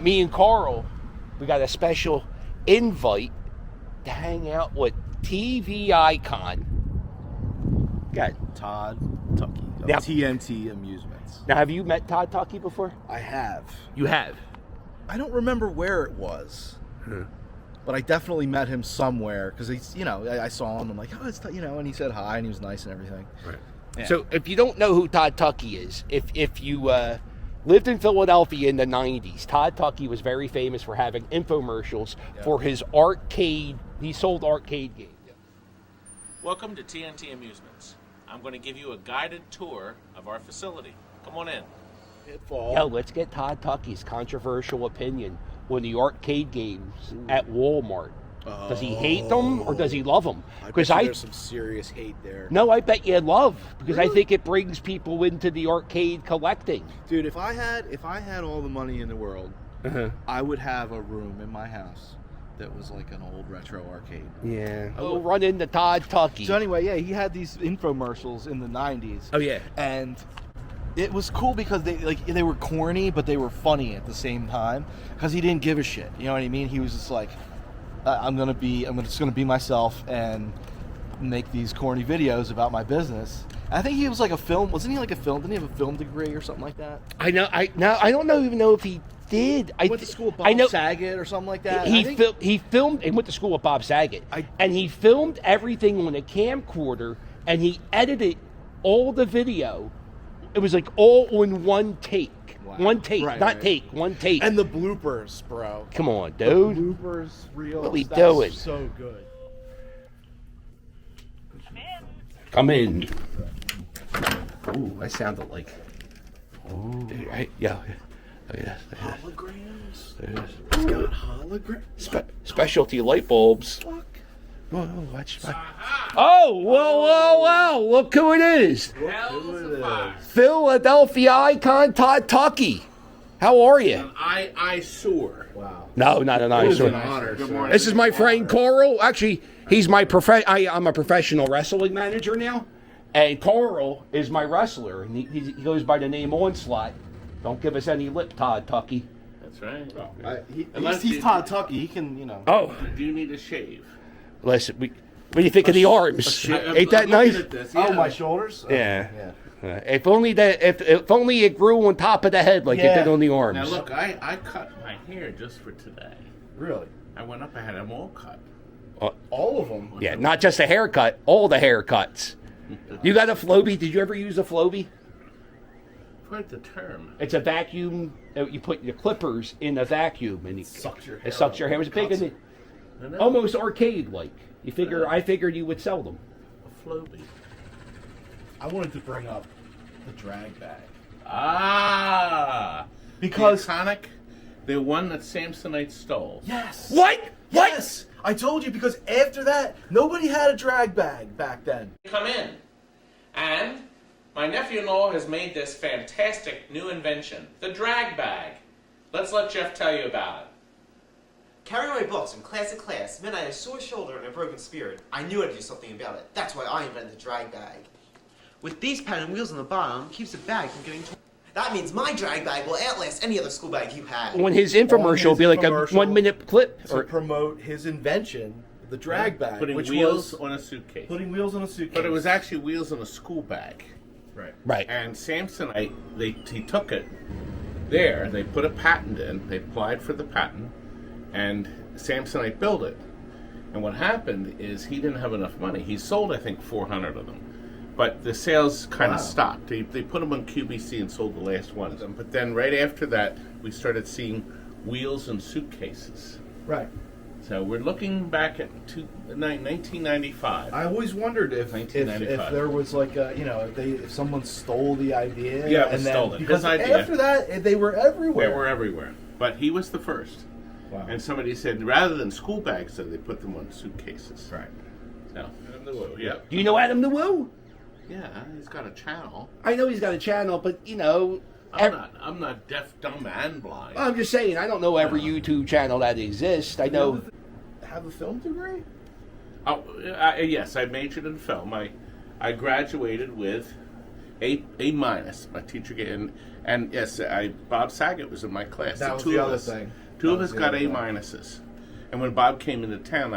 me and Carl, we got a special invite to hang out with TV icon. Got Todd Tuckey of Now- TNT Amusements. Now, have you met Todd Tuckey before? I have. You have. I don't remember where it was, but I definitely met him somewhere because he's, I saw him. I'm like, oh, it's, and he said hi and he was nice and everything. Right. Yeah. So, if you don't know who Todd Tuckey is, if you lived in Philadelphia in the 90s, Todd Tuckey was very famous for having infomercials for his arcade. He sold arcade games. Welcome to TNT Amusements. I'm going to give you a guided tour of our facility. Come on in. Yo, let's get Todd Tuckey's controversial opinion on the arcade games at Walmart. Does he hate them or does he love them? Because there's some serious hate there. No, I bet you love, because Really? I think it brings people into the arcade collecting. Dude, if I had all the money in the world, I would have a room in my house that was like an old retro arcade. Yeah. We'll run into Todd Tuckey. So anyway, yeah, he had these infomercials in the 90s. Oh, yeah. And it was cool because they were corny, but they were funny at the same time because he didn't give a shit. You know what I mean? He was just like, I'm just gonna be myself and make these corny videos about my business. I think he was like a film. Wasn't he like a film? Didn't he have a film degree or something like that? I don't even know if he did. He went to school with Bob Saget or something like that. He filmed and went to school with Bob Saget. And he filmed everything on a camcorder and he edited all the video. It was like all on one take. Wow. One take, one take. And the bloopers, bro. Come on, dude. The bloopers, real. What are we doing? So good. Come in. Ooh, I sounded like. Ooh. Right? Yeah. Holograms. It's got holograms. Specialty light bulbs. Whoa, watch. Oh, whoa. Look who it is. Philadelphia icon Todd Tuckey. How are you? I soar. Wow. No, not an eyesore. Good morning. This is my friend Carl. Actually, he's my I'm a professional wrestling manager now. And Carl is my wrestler. And he goes by the name Onslaught. Don't give us any lip, Todd Tuckey. That's right. He's Todd Tuckey. He can, Oh. Do you need a shave? Listen, what do you think of the arms? Ain't that nice? Oh, my shoulders? Yeah. If only it grew on top of the head like it did on the arms. Now look, I cut my hair just for today. Really? I went up, I had them all cut. All of them? Yeah, not just a haircut, all the haircuts. You got a Flowbee? Did you ever use a Flowbee? Quite the term. It's a vacuum. You put your clippers in a vacuum and it sucks your hair. It sucks your hair. It was big and almost arcade-like. I figured you would sell them. A Flowbee. I wanted to bring up the drag bag. Because the iconic, the one that Samsonite stole. Yes. What? Yes. I told you, because after that, nobody had a drag bag back then. Come in. And my nephew-in-law has made this fantastic new invention, the drag bag. Let's let Jeff tell you about it. Carrying my books from class to class meant I had a sore shoulder and a broken spirit. I knew I'd do something about it. That's why I invented the drag bag. With these pattern wheels on the bottom, keeps the bag from getting torn. That means my drag bag will outlast any other school bag you had. When his infomercial will be like a 1 minute clip. To promote his invention, the drag bag. Putting which wheels was on a suitcase. Putting wheels on a suitcase. But it was actually wheels on a school bag. Right. And Samsonite, he took it there, they put a patent in, they applied for the patent, and Samsonite built it. And what happened is he didn't have enough money. He sold, I think, 400 of them. But the sales kind of stopped. They put them on QVC and sold the last one of them. But then right after that, we started seeing wheels and suitcases. Right. So we're looking back at 1995. I always wondered if there was like a, if someone stole the idea. Yeah, it was stolen. Because His idea. after that, they were everywhere. They were everywhere. But he was the first. Wow. And somebody said, rather than school bags, so they put them on suitcases. Right. So, Adam the Woo, yeah. Do you know Adam the Woo? Yeah, he's got a channel. I know he's got a channel, but I'm not deaf, dumb, and blind. I'm just saying, I don't know every YouTube channel that exists. I know. Have a film degree? Oh, yes, I majored in film. I graduated with A minus. My teacher gave, And yes, Bob Saget was in my class. That was the other thing. Two of us got A minuses. And when Bob came into town,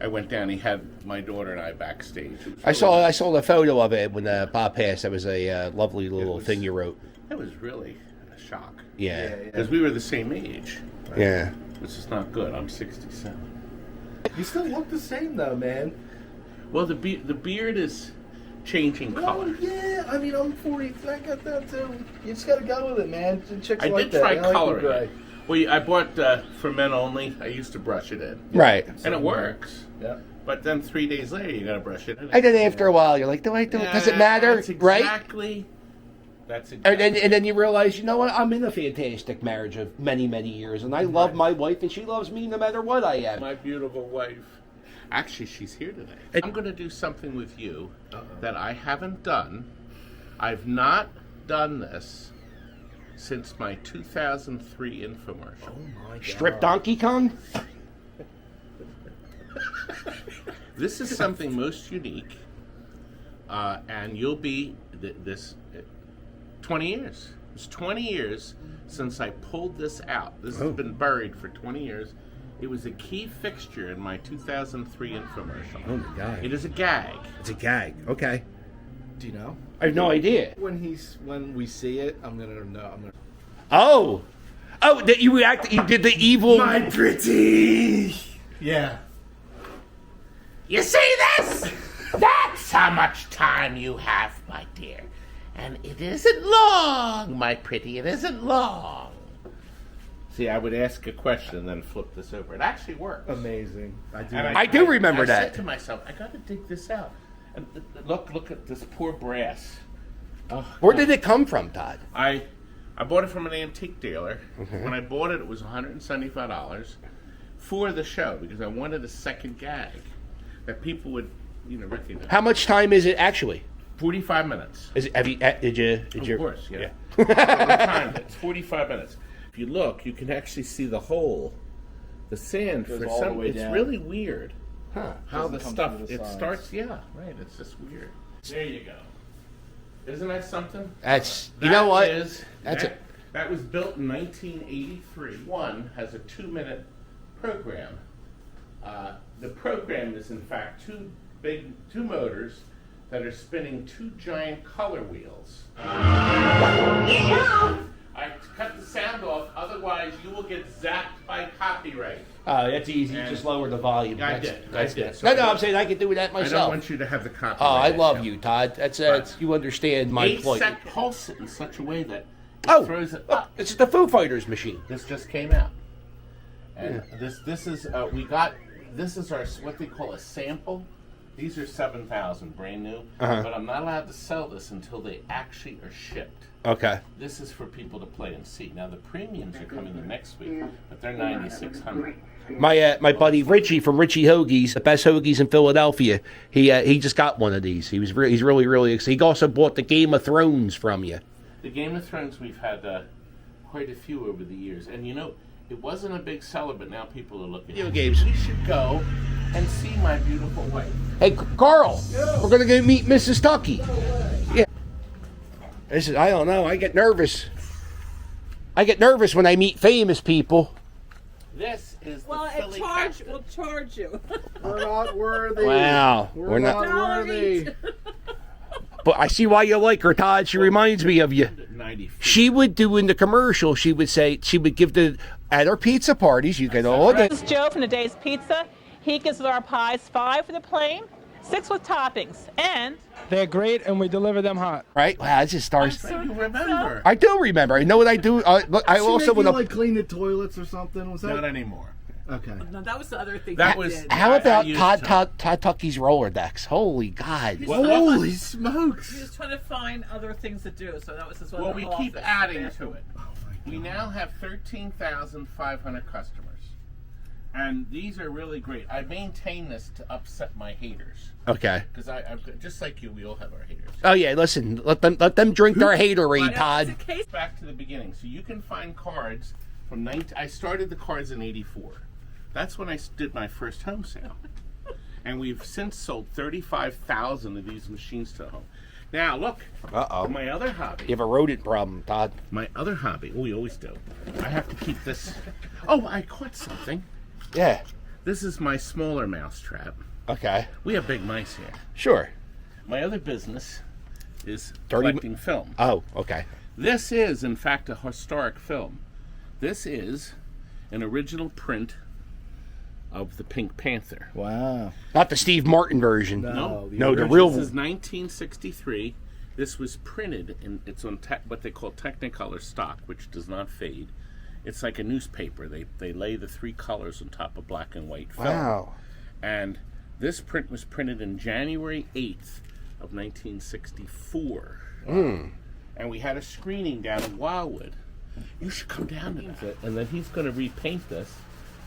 I went down. He had my daughter and I backstage. I saw the photo of it when Bob passed. That was a lovely little thing you wrote. It was really a shock. Yeah. Because we were the same age. Right? Yeah. Which is not good. I'm 67. You still look the same though, man. Well, the beard is changing color. Well, yeah, I mean, I'm 40. I got that too. You just gotta go with it, man. Chicks I like did try that. coloring like it. Well, I bought for men only. I used to brush it in. Right. And it works. Yeah. But then 3 days later, you got to brush it in. And then after a while, you're like, does it matter? That's Right? exactly. That's exactly. And then you realize, you know what? I'm in a fantastic marriage of many, many years, and I love my wife, and she loves me no matter what I am. My beautiful wife. Actually, she's here today. I'm going to do something with you that I haven't done. I've not done this since my 2003 infomercial. Oh my God. Strip Donkey Kong? This is something most unique, and you'll be this 20 years. It's 20 years since I pulled this out. This has been buried for 20 years. It was a key fixture in my 2003 infomercial. Oh my God. It is a gag. It's a gag. Okay. Do you know? I have no idea. When we see it, I'm gonna know. Oh, that you did the evil. My pretty. Yeah. You see this? That's how much time you have, my dear. And it isn't long, my pretty. It isn't long. See, I would ask a question and then flip this over. It actually works. Amazing. I do remember that. I said to myself, I got to dig this out. And look at this poor brass. Oh, Where did it come from, Todd? I bought it from an antique dealer. When I bought it, it was $175 for the show because I wanted a second gag that people would, recognize. How much time is it actually? 45 minutes. Did you? Of course, yeah. We timed it. It's 45 minutes. If you look, you can actually see the hole, the sand. Goes For all the some, way it's down. really weird. Huh. How the Doesn't come stuff through the it sides. starts. Yeah, right. It's just weird. There you go. Isn't that something? That's you know what? That's it. That was built in 1983. One has a 2-minute program. The program is in fact two motors that are spinning 2 giant color wheels. I cut the sound off, otherwise you will get zapped by copyright. Oh, that's easy. Just lower the volume. I That's did. good. So No, I'm saying I can do that I myself. don't want you to have the copyright. Oh, I love issue. you, Todd. That's you understand my 8 plight. sec pulse it in such a way that it Oh, throws it look, up. it's the Foo Fighters machine. This just came out, and this is this is our what they call a sample. These are 7,000 brand new, but I'm not allowed to sell this until they actually are shipped. Okay. This is for people to play and see. Now the premiums are coming in next week, but they're 9,600. My buddy Richie from Richie Hoagies, the best hoagies in Philadelphia. He just got one of these. He's really excited. He also bought the Game of Thrones from you. The Game of Thrones, we've had quite a few over the years, and it wasn't a big seller, but now people are looking. Video games. We should go and see my beautiful wife. Hey, Carl, we're gonna go meet Mrs. Tucky. Yeah. I don't know. I get nervous. I get nervous when I meet famous people. This is Well, the Philly captain. we'll charge you. We're not worthy. Wow, We're not $1 worthy. each. But I see why you like her, Todd. She reminds me of you. 90 feet. She would do in the commercial. She would give at her pizza parties. You get all This the. is Joe from Today's Pizza. He gives us our pies 5 for the plain, 6 with toppings, and They're great, and we deliver them hot. Right? Wow, this just stars. So you remember? I do remember. I know what I do. Look, I She also make want you, to. clean the toilets or something. Was that Not anymore. okay? no, that was the other thing. That he was- did. How I about used Todd to. Tuckey's roller decks? Holy God! Well, Holy He smokes! was trying to find other things to do, so that was his one. Well, we keep adding to it. We now have 13,500 customers. And these are really great. I maintain this to upset my haters. Okay. Because I've just like you, we all have our haters. Oh yeah. Listen, let them drink their haterade, Todd. Back to the beginning. So you can find cards from I started the cards in '84. That's when I did my first home sale. And we've since sold 35,000 of these machines to home. Now look. Uh-oh. My other hobby. You have a rodent problem, Todd. My other hobby. Oh, we always do. I have to keep this. Oh, I caught something. Yeah. This is my smaller mouse trap. Okay. We have big mice here. Sure. My other business is Dirty collecting film. Oh, okay. This is, in fact, a historic film. This is an original print of the Pink Panther. Wow. Not the Steve Martin version. No, the real This is 1963. This was printed, and it's on what they call Technicolor stock, which does not fade. It's like a newspaper. They lay the 3 colors on top of black and white film. Wow. And this print was printed in January 8th of 1964. And we had a screening down in Wildwood. You should come down to that. And then he's going to repaint this,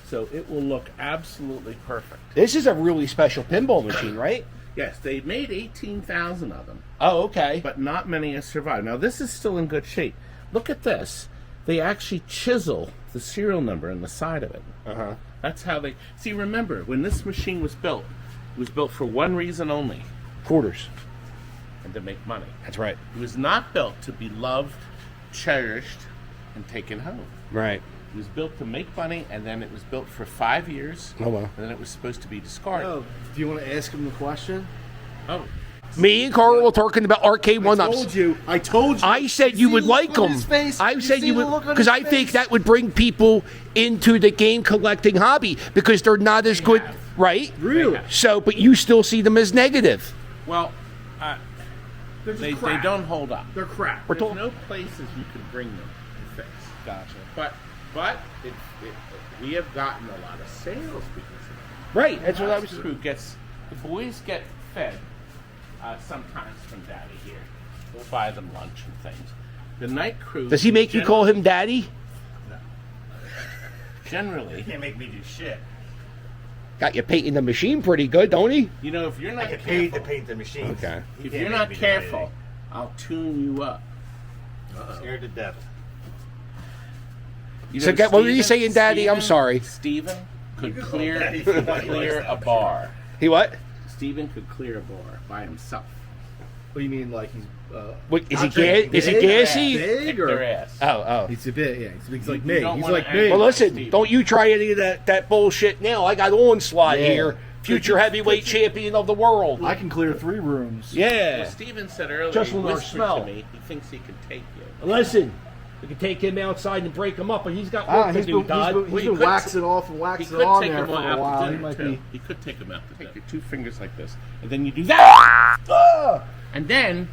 so it will look absolutely perfect. This is a really special pinball machine, right? Yes, they made 18,000 of them, Oh, okay. but not many have survived. Now, this is still in good shape. Look at this. They actually chisel the serial number in the side of it. Uh-huh. That's how they... See, remember, when this machine was built, it was built for one reason only, Quarters. and to make money. That's right. It was not built to be loved, cherished, and taken home. Right. It was built to make money, and then it was built for 5 years. Oh, well. And then it was supposed to be discarded. Oh, do you want to ask him the question? Oh. Me and Carl were talking about arcade one-ups. I told you. I said you would like them. I said you would, because I think that would bring people into the game collecting hobby because they're not as good, right? Really? So, but you still see them as negative. Well, they don't hold up. They're crap. There's no places you can bring them to fix. Gotcha. But we have gotten a lot of sales because of it. Right. That's what I was. Crew the boys get fed sometimes from Daddy here. We'll buy them lunch and things. The night crew. Does he make you call him Daddy? Generally, Can't make me do shit. Got you painting the machine pretty good, don't he? you know, if you're I not get paid to careful, paint the machines. Okay. if can't you're make not me do careful, anything. I'll tune you up. Scared to death. You So know, what were you Steven- saying, Daddy? I'm sorry. Steven could clear Daddy if you want. clear a bar. He what? Steven could clear a bar by himself. What do you mean, like he's? What is he? Not drinking Is he big? gassy? Big Kick or? their ass. Oh. He's a bit. Yeah, he's like You me. don't He's wanna like act me. Well, listen. Steven. Don't you try any of that bullshit now. I got Onslaught Yeah. here, future heavyweight champion of the world. I can clear 3 rooms. Yeah. Well, Steven said earlier, Just he with our whispered smell. to me, he thinks he can take you. Listen, we can take him outside and break him up, but he's got work Ah, to he's do, been, Todd. he's you been could- waxing off and He waxing could on take there him for a out while. to He dinner, might too. be. He could take him out to take your 2 fingers like this, and then you do that. And then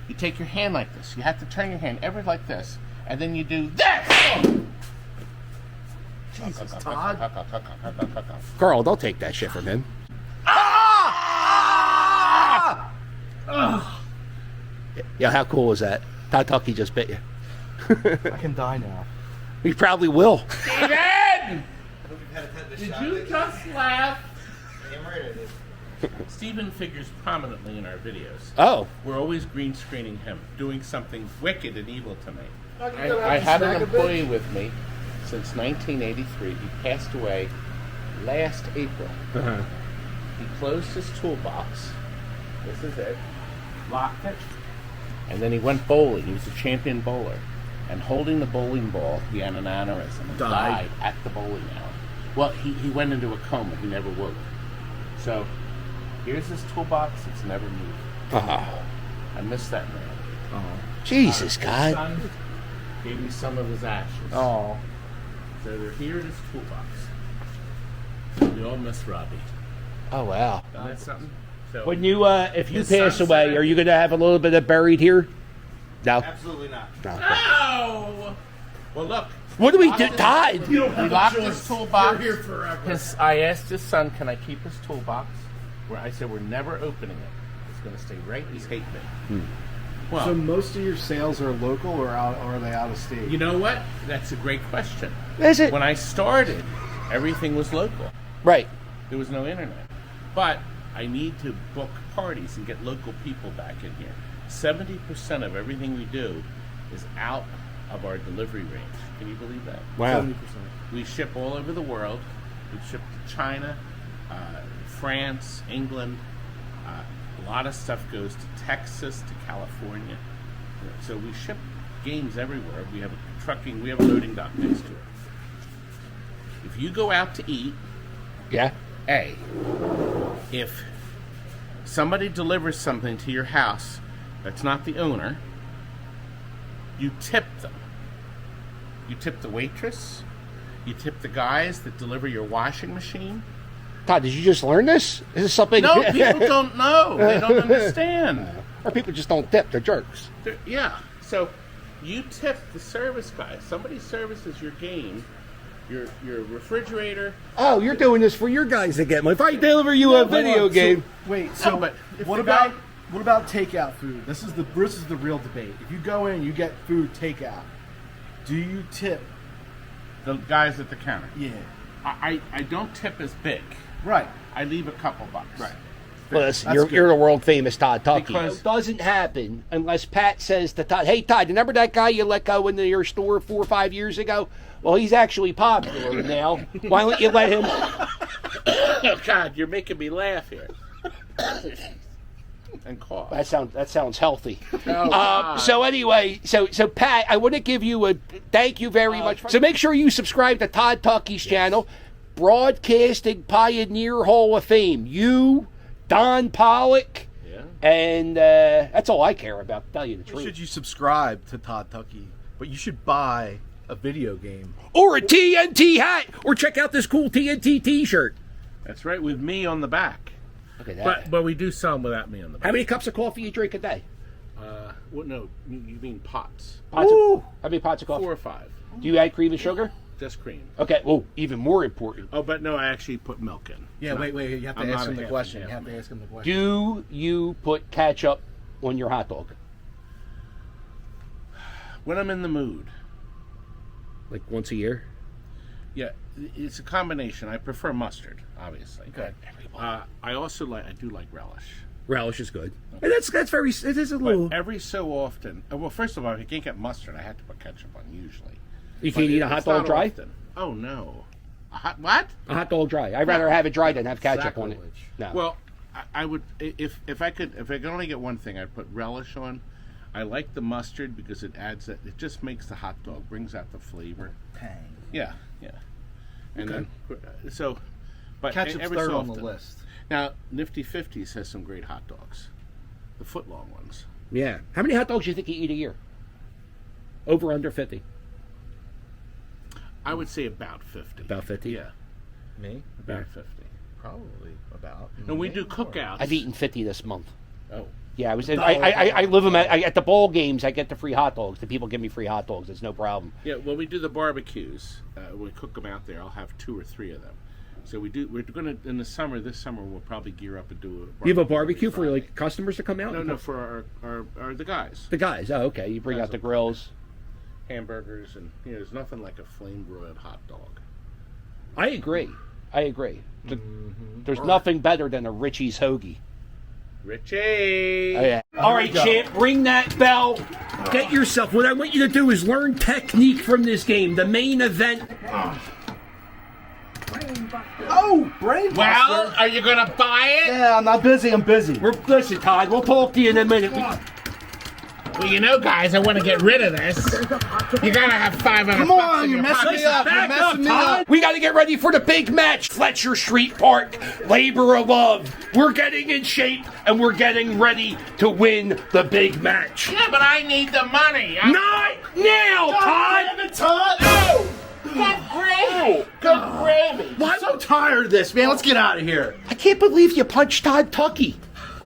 you take your hand like this. You have to turn your hand ever like this, and then you do this. Jesus, Todd. Carl, don't take that shit from him. Yeah, how cool was that? Todd Tuckey just bit you. I can die now. He probably will. Steven! Did you just laugh? Steven figures prominently in our videos. Oh. We're always green screening him, doing something wicked and evil tonight. gonna have I to had an snack a bit. employee with me since 1983. He passed away last April. He closed his toolbox. This is it. Locked it. And then he went bowling. He was a champion bowler. And holding the bowling ball, he had an aneurysm and died at the bowling alley. Well, he went into a coma. He never woke. So, here's his toolbox. It's never moved. Oh. I miss that man. Jesus, His God. son gave me some of his ashes. Oh. So they're here in his toolbox. We all miss Robbie. Oh, wow. Isn't that something? So When you, if you His pass son away, said- are you going to have a little bit of buried here? No. Absolutely not. No. No! Well, look. What do we do, Todd? He locked his toolbox. I asked his son, can I keep his toolbox? Where I said, we're never opening it. It's going to stay right. He's hate me. Well, So most of your sales are local or are they out of state? you know what? That's a great question. Is it? When I started, everything was local. Right. There was no internet. But I need to book parties and get local people back in here. 70% of everything we do is out of our delivery range. Can you believe that? Wow. 70%. We ship all over the world. We ship to China, France, England, A lot of stuff goes to Texas, to California. So we ship games everywhere. We have a loading dock next to it. If you go out to eat, Yeah. if somebody delivers something to your house that's not the owner, you tip them. You tip the waitress. You tip the guys that deliver your washing machine. Todd, did you just learn this? Is this something? No, people don't know. They don't understand. Or people just don't tip. They're jerks. Yeah. So you tip the service guy. Somebody services your game, your refrigerator. Oh, you're doing this for your guys again. If I deliver you a video game. So but if what the about guy- what about takeout food? This is the real debate. If you go in, you get food takeout. Do you tip? The guys at the counter. Yeah. I don't tip as big. Right. I leave a couple bucks. Right. Listen, That's you're the world famous Todd Tuckey. Because- It doesn't happen unless Pat says to Todd, "Hey Todd, remember that guy you let go into your store 4 or 5 years ago? Well, he's actually popular now. Why don't you let him?" Oh God, you're making me laugh here. And cough. That sounds healthy. God. So anyway, so Pat, I want to give you a thank you very much. So make sure you subscribe to Todd Tuckey's channel, Broadcasting Pioneer Hall of Fame. You, Don Pollock, and that's all I care about. To tell you the truth. Should you subscribe to Todd Tuckey? But you should buy a video game Or a TNT hat, or check out this cool TNT T-shirt. That's right, with me on the back. Look at that. But we do some without me on the back. How many cups of coffee you drink a day? Well, no, you mean pots. Pots of, how many pots of coffee? 4 or 5. Do you add cream and sugar? Just cream. Okay. Oh, even more important. Oh, but no, I actually put milk in. Yeah, wait. You have to I'm ask not him a the half question. and You half have to man. ask him the question. Do you put ketchup on your hot dog? When I'm in the mood. Like once a year? Yeah, it's a combination. I prefer mustard, obviously. Okay. I do like relish. Relish is good. And that's very. It is a little. But every so often, well, first of all, if I can't get mustard, I have to put ketchup on usually. You can't But eat a hot it's dog not dry. often. Oh no, a hot what? A hot dog dry. I'd rather have it dry than have ketchup on it. Sacrilege. No. Well, I would if I could only get one thing, I'd put relish on. I like the mustard because it adds that. It just makes the hot dog, brings out the flavor. Tang. Yeah. And then so, but Ketchup's every third so on the often- list. Now, Nifty 50s has some great hot dogs, the foot-long ones. Yeah. How many hot dogs do you think you eat a year? Over, under 50? I would say about 50. About 50? Yeah, Me? about 50. Probably about. And we maybe do more. cookouts. I've eaten 50 this month. Oh, Yeah, I live them at the ball games. I get the free hot dogs. The people give me free hot dogs. It's no problem. yeah. Well, we do the barbecues. We cook them out there. I'll have 2 or 3 of them. So we do. We're gonna in the summer. This summer we'll probably gear up and do a. You have a barbecue for Friday. like customers to come out? No, for our the guys. The guys. Oh, okay. You bring out the grills. Hamburgers and there's nothing like a flame broiled hot dog. I agree. There's nothing better than a Richie's hoagie. Richie. Oh, yeah. All right, champ, ring that bell. Get yourself. What I want you to do is learn technique from this game. The main event. Oh, brain buster. Well, are you gonna buy it? Yeah, I'm not busy. I'm busy. Listen, Todd. We'll talk to you in a minute. Well, you know, guys, I want to get rid of this. You gotta have 500 Come bucks on, in you're your messing pocket. me up. You're Back up, messing me Todd. up. We got to get ready for the big match. Fletcher Street Park, Labor of Love. We're getting in shape and we're getting ready to win the big match. Yeah, but I need the money. Not now, Todd. Damn it, Todd. Oh, good gravy. Good gravy. I'm so tired of this, man. Let's get out of here. I can't believe you punched Todd Tuckey.